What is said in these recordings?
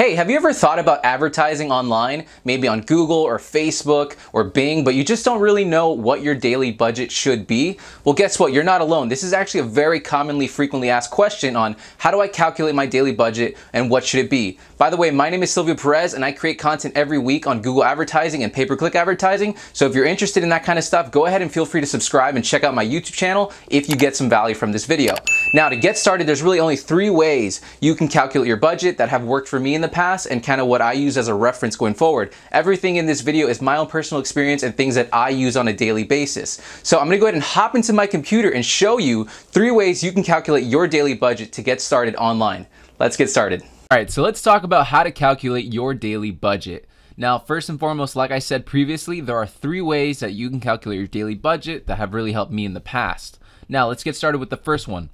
Hey, have you ever thought about advertising online, maybe on Google or Facebook or Bing, but you just don't really know what your daily budget should be? Well, guess what? You're not alone. This is actually a very commonly, frequently asked question on how do I calculate my daily budget and what should it be? By the way, my name is Silvio Perez and I create content every week on Google advertising and pay-per-click advertising. So if you're interested in that kind of stuff, go ahead and feel free to subscribe and check out my YouTube channel if you get some value from this video. Now, to get started, there's really only 3 ways you can calculate your budget that have worked for me in the past and kind of what I use as a reference going forward. Everything in this video is my own personal experience and things that I use on a daily basis. So I'm gonna go ahead and hop into my computer and show you 3 ways you can calculate your daily budget to get started online. Let's get started. All right, so let's talk about how to calculate your daily budget. Now, first and foremost, like I said previously, there are 3 ways that you can calculate your daily budget that have really helped me in the past. Now, let's get started with the first one.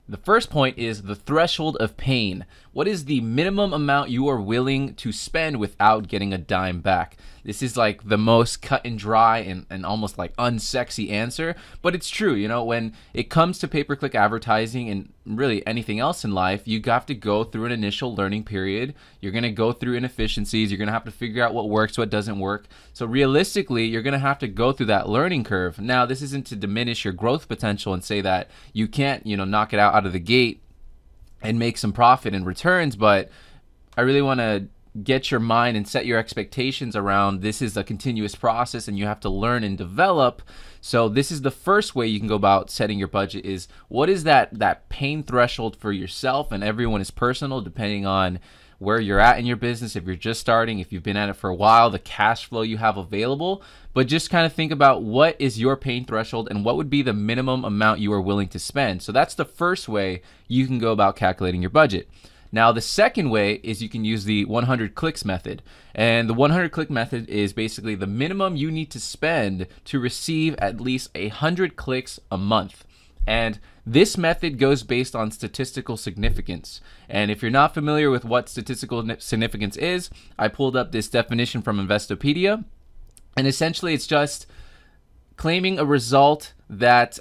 The first point is the threshold of pain. What is the minimum amount you are willing to spend without getting a dime back? This is like the most cut and dry and almost like unsexy answer, but it's true. You know, when it comes to pay-per-click advertising and really anything else in life, you have to go through an initial learning period. You're going to go through inefficiencies. You're going to have to figure out what works, what doesn't work. So realistically, you're going to have to go through that learning curve. Now, this isn't to diminish your growth potential and say that you can't, knock it out of the gate and make some profit and returns, but I really want to get your mind and set your expectations around this is a continuous process and you have to learn and develop. So this is the first way you can go about setting your budget, is what is that pain threshold for yourself, and everyone is personal depending on where you're at in your business, if you're just starting, if you've been at it for a while, the cash flow you have available. But just kind of think about what is your pain threshold and what would be the minimum amount you are willing to spend. So that's the first way you can go about calculating your budget. Now, the second way is you can use the 100 clicks method. And the 100 click method is basically the minimum you need to spend to receive at least 100 clicks a month. And this method goes based on statistical significance. And if you're not familiar with what statistical significance is, I pulled up this definition from Investopedia. And essentially, it's just claiming a result that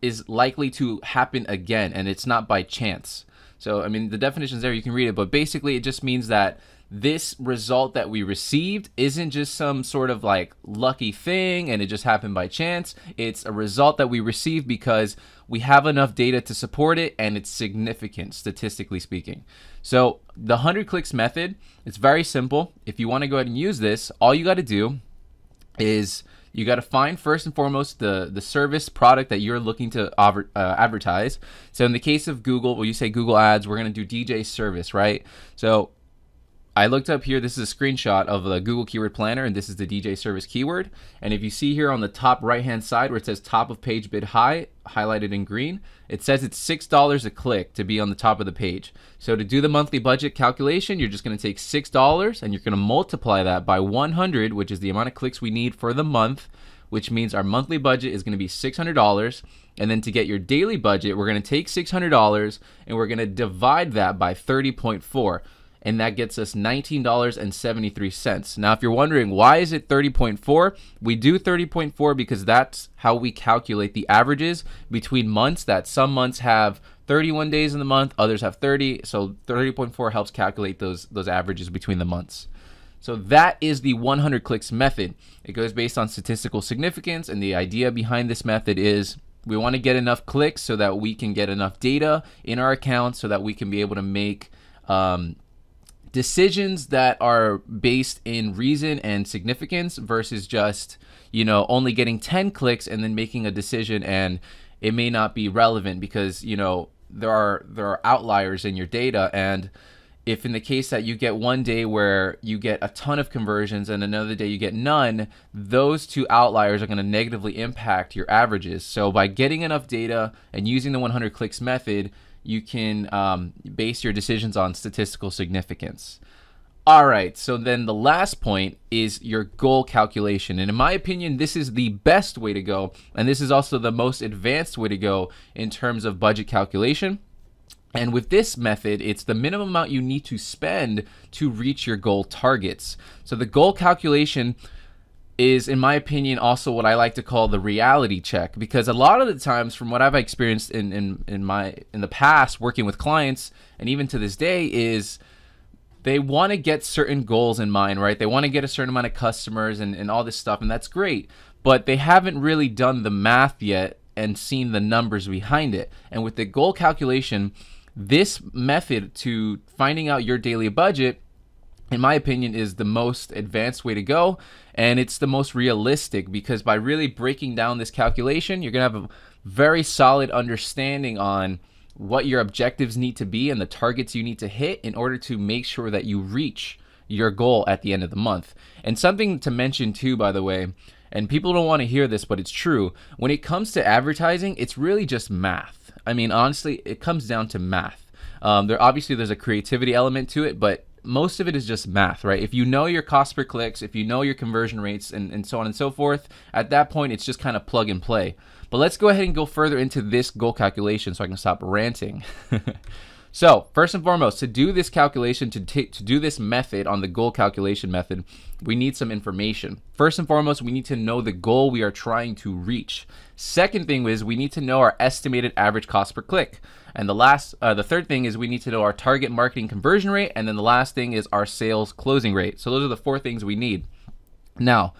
is likely to happen again, and it's not by chance. So, I mean, the definition's there, you can read it, but basically it just means that this result that we received isn't just some sort of like lucky thing and it just happened by chance. It's a result that we received because we have enough data to support it and it's significant, statistically speaking. So the 100 clicks method, it's very simple. If you want to go ahead and use this, all you got to do is you got to find first and foremost the service product that you're looking to advertise. So in the case of Google, when you say Google Ads, we're going to do DJ service, right? So I looked up here, this is a screenshot of the Google Keyword Planner, and this is the DJ service keyword. And if you see here on the top right-hand side where it says top of page bid high, highlighted in green, it says it's $6 a click to be on the top of the page. So to do the monthly budget calculation, you're just going to take $6 and you're going to multiply that by 100, which is the amount of clicks we need for the month, which means our monthly budget is going to be $600. And then to get your daily budget, we're going to take $600 and we're going to divide that by 30.4. And that gets us $19.73. Now, if you're wondering, why is it 30.4? We do 30.4 because that's how we calculate the averages between months, that some months have 31 days in the month, others have 30. So 30.4 helps calculate those averages between the months. So that is the 100 clicks method. It goes based on statistical significance, and the idea behind this method is we want to get enough clicks so that we can get enough data in our account so that we can be able to make decisions that are based in reason and significance versus just, only getting 10 clicks and then making a decision and it may not be relevant because, there are outliers in your data. And if in the case that you get one day where you get a ton of conversions and another day you get none, those 2 outliers are going to negatively impact your averages. So by getting enough data and using the 100 clicks method, you can base your decisions on statistical significance. All right, so then the last point is your goal calculation. And in my opinion, this is the best way to go. And this is also the most advanced way to go in terms of budget calculation. And with this method, it's the minimum amount you need to spend to reach your goal targets. So the goal calculation is, in my opinion, also what I like to call the reality check, because a lot of the times, from what I've experienced in the past working with clients, and even to this day, is they want to get certain goals in mind, right? They want to get a certain amount of customers and all this stuff, and that's great. But they haven't really done the math yet and seen the numbers behind it. And with the goal calculation, this method to finding out your daily budget, in my opinion, is the most advanced way to go, and it's the most realistic, because by really breaking down this calculation, you're gonna have a very solid understanding on what your objectives need to be and the targets you need to hit in order to make sure that you reach your goal at the end of the month. And something to mention too, by the way, and people don't want to hear this, but it's true, when it comes to advertising, it's really just math. I mean, honestly, it comes down to math. There's a creativity element to it, but most of it is just math, right? If you know your cost per clicks, if you know your conversion rates and so on and so forth, at that point, it's just kind of plug and play. But let's go ahead and go further into this goal calculation so I can stop ranting. So first and foremost, to do this calculation, to do this method on the goal calculation method, we need some information. First and foremost, we need to know the goal we are trying to reach. Second thing is we need to know our estimated average cost per click. And the third thing is we need to know our target marketing conversion rate. And then the last thing is our sales closing rate. So those are the four things we need. Now,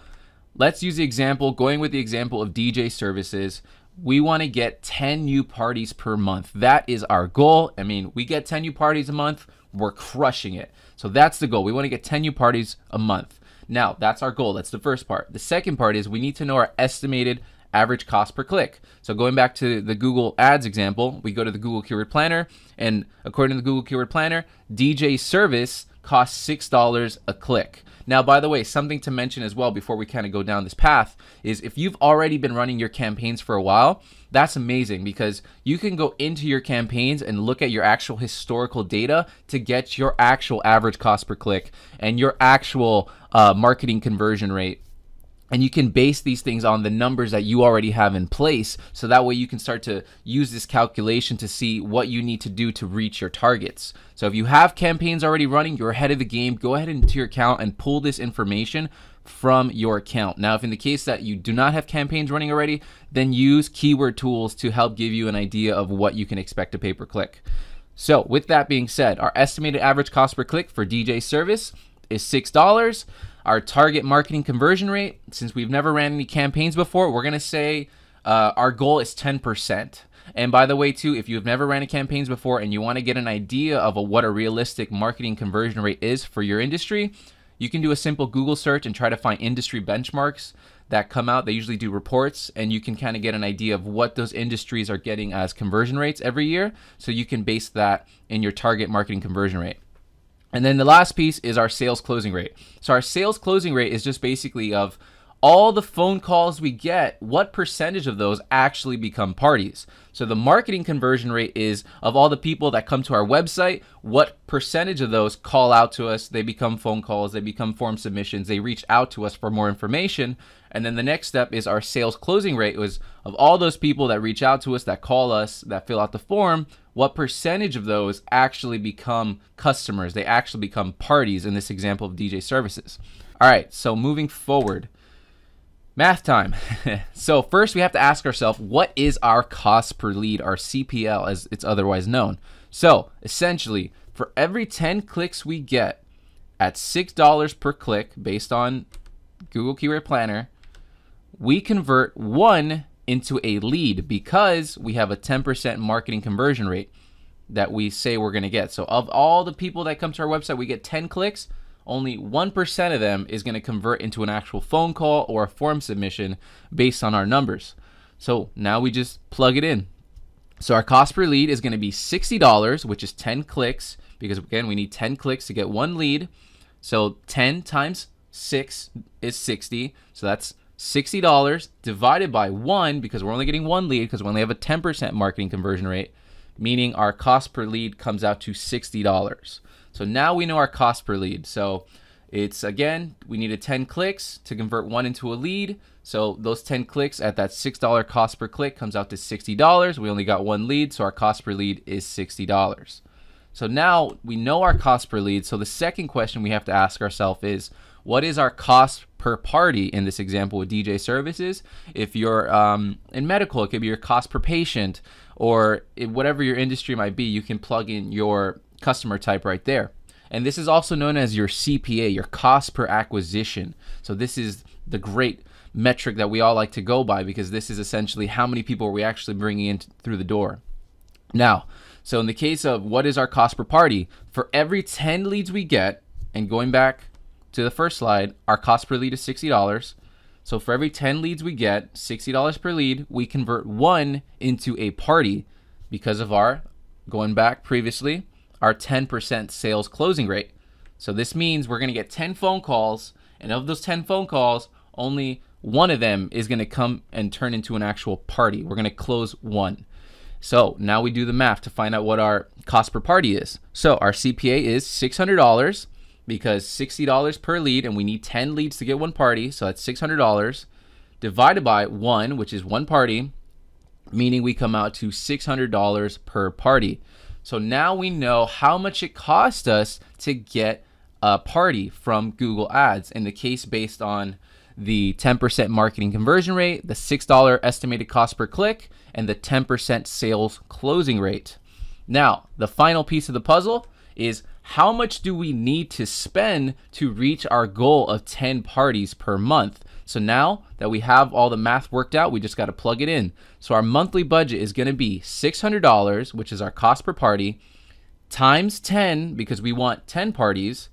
let's use the example, going with the example of DJ services. We want to get 10 new parties per month. That is our goal. I mean, we get 10 new parties a month, we're crushing it. So that's the goal. We want to get 10 new parties a month. Now, that's our goal. That's the first part. The second part is we need to know our estimated average cost per click. So going back to the Google Ads example, we go to the Google Keyword Planner, and according to the Google Keyword Planner, DJ service costs $6 a click. Now, by the way, something to mention as well before we kind of go down this path is if you've already been running your campaigns for a while, that's amazing, because you can go into your campaigns and look at your actual historical data to get your actual average cost per click and your actual marketing conversion rate. And you can base these things on the numbers that you already have in place. So that way you can start to use this calculation to see what you need to do to reach your targets. So if you have campaigns already running, you're ahead of the game, go ahead into your account and pull this information from your account. Now, if in the case that you do not have campaigns running already, then use keyword tools to help give you an idea of what you can expect to pay per click. So with that being said, our estimated average cost per click for DJ service is $6. Our target marketing conversion rate, since we've never ran any campaigns before, we're going to say our goal is 10%. And by the way, too, if you've never ran campaigns before and you want to get an idea of what a realistic marketing conversion rate is for your industry, you can do a simple Google search and try to find industry benchmarks that come out. They usually do reports, and you can kind of get an idea of what those industries are getting as conversion rates every year. So you can base that in your target marketing conversion rate. And then the last piece is our sales closing rate. So our sales closing rate is just basically of all the phone calls we get, what percentage of those actually become parties. So the marketing conversion rate is of all the people that come to our website, what percentage of those call out to us, they become phone calls, they become form submissions, they reach out to us for more information. And then the next step is our sales closing rate, was of all those people that reach out to us, that call us, that fill out the form, what percentage of those actually become customers? They actually become parties in this example of DJ services. All right, so moving forward, math time. So first we have to ask ourselves, what is our cost per lead, our CPL as it's otherwise known? So essentially, for every 10 clicks we get at $6 per click based on Google Keyword Planner, we convert one into a lead because we have a 10% marketing conversion rate that we say we're going to get. So of all the people that come to our website, we get 10 clicks, only 1% of them is going to convert into an actual phone call or a form submission based on our numbers. So now we just plug it in. So our cost per lead is going to be $60, which is 10 clicks, because again, we need 10 clicks to get one lead. So 10 times 6 is 60. So that's $60 divided by 1, because we're only getting one lead because we only have a 10% marketing conversion rate, meaning our cost per lead comes out to $60. So now we know our cost per lead. So it's, again, we needed 10 clicks to convert one into a lead. So those 10 clicks at that $6 cost per click comes out to $60. We only got one lead, so our cost per lead is $60. So now we know our cost per lead. So the second question we have to ask ourselves is, what is our cost per party in this example with DJ services? If you're in medical, it could be your cost per patient, or whatever your industry might be, you can plug in your customer type right there. And this is also known as your CPA, your cost per acquisition. So this is the great metric that we all like to go by, because this is essentially how many people are we actually bringing in through the door. Now, so in the case of what is our cost per party, for every 10 leads we get, and going back to the first slide, our cost per lead is $60. So for every 10 leads we get, $60 per lead, we convert one into a party because of our, going back previously, our 10% sales closing rate. So this means we're going to get 10 phone calls, and of those 10 phone calls, only one of them is going to come and turn into an actual party. We're going to close one. So now we do the math to find out what our cost per party is. So our CPA is $600 because $60 per lead, and we need 10 leads to get one party. So that's $600 divided by 1, which is one party, meaning we come out to $600 per party. So now we know how much it cost us to get a party from Google Ads, in the case based on the 10% marketing conversion rate, the $6 estimated cost per click, and the 10% sales closing rate. Now, the final piece of the puzzle is how much do we need to spend to reach our goal of 10 parties per month? So now that we have all the math worked out, we just got to plug it in. So our monthly budget is going to be $600, which is our cost per party, times 10, because we want 10 parties,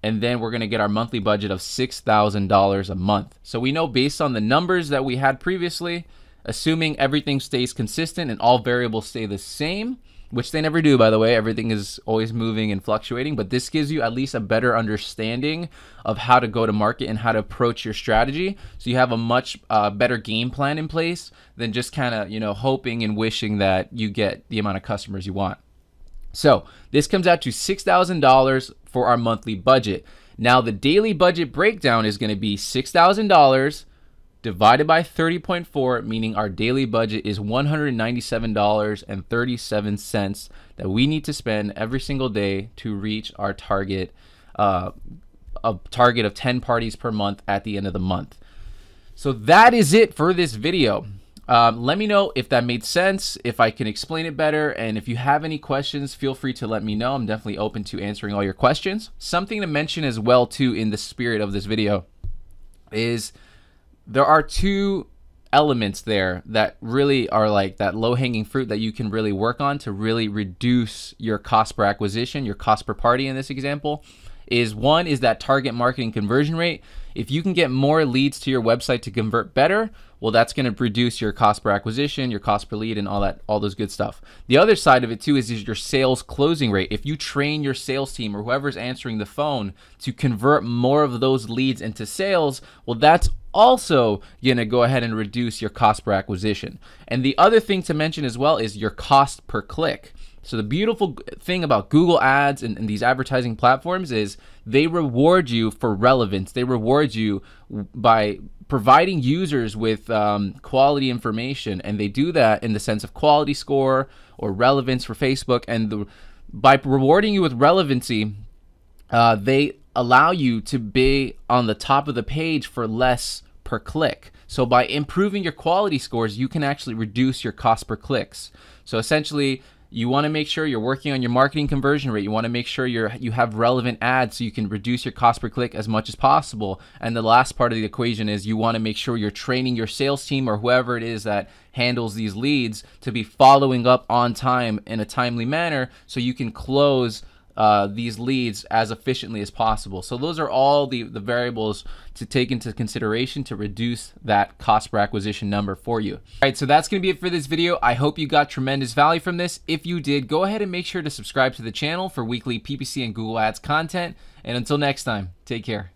and then we're going to get our monthly budget of $6,000 a month. So we know based on the numbers that we had previously, assuming everything stays consistent and all variables stay the same, which they never do, by the way, everything is always moving and fluctuating, but this gives you at least a better understanding of how to go to market and how to approach your strategy. So you have a much better game plan in place than just kind of, hoping and wishing that you get the amount of customers you want. So this comes out to $6,000 for our monthly budget. Now the daily budget breakdown is going to be $6,000 divided by 30.4, meaning our daily budget is $197.37 that we need to spend every single day to reach our target, a target of 10 parties per month at the end of the month. So that is it for this video. Let me know if that made sense, if I can explain it better, and if you have any questions, feel free to let me know. I'm definitely open to answering all your questions. Something to mention as well too in the spirit of this video is there are two elements there that really are like that low-hanging fruit that you can really work on to really reduce your cost per acquisition, your cost per party in this example. One is that target marketing conversion rate. If you can get more leads to your website to convert better, well, that's going to reduce your cost per acquisition, your cost per lead, and all those good stuff. The other side of it too is your sales closing rate. If you train your sales team or whoever's answering the phone to convert more of those leads into sales, well, that's also going to go ahead and reduce your cost per acquisition. And the other thing to mention as well is your cost per click. So the beautiful thing about Google Ads and these advertising platforms is they reward you for relevance. They reward you by providing users with quality information, and they do that in the sense of quality score or relevance for Facebook. And by rewarding you with relevancy, they allow you to be on the top of the page for less per click. So by improving your quality scores, you can actually reduce your cost per clicks. So essentially, you want to make sure you're working on your marketing conversion rate. You want to make sure you have relevant ads so you can reduce your cost per click as much as possible. And the last part of the equation is you want to make sure you're training your sales team or whoever it is that handles these leads to be following up on time in a timely manner so you can close these leads as efficiently as possible. So those are all the variables to take into consideration to reduce that cost per acquisition number for you. All right, so that's going to be it for this video. I hope you got tremendous value from this. If you did, go ahead and make sure to subscribe to the channel for weekly PPC and Google Ads content. And until next time, take care.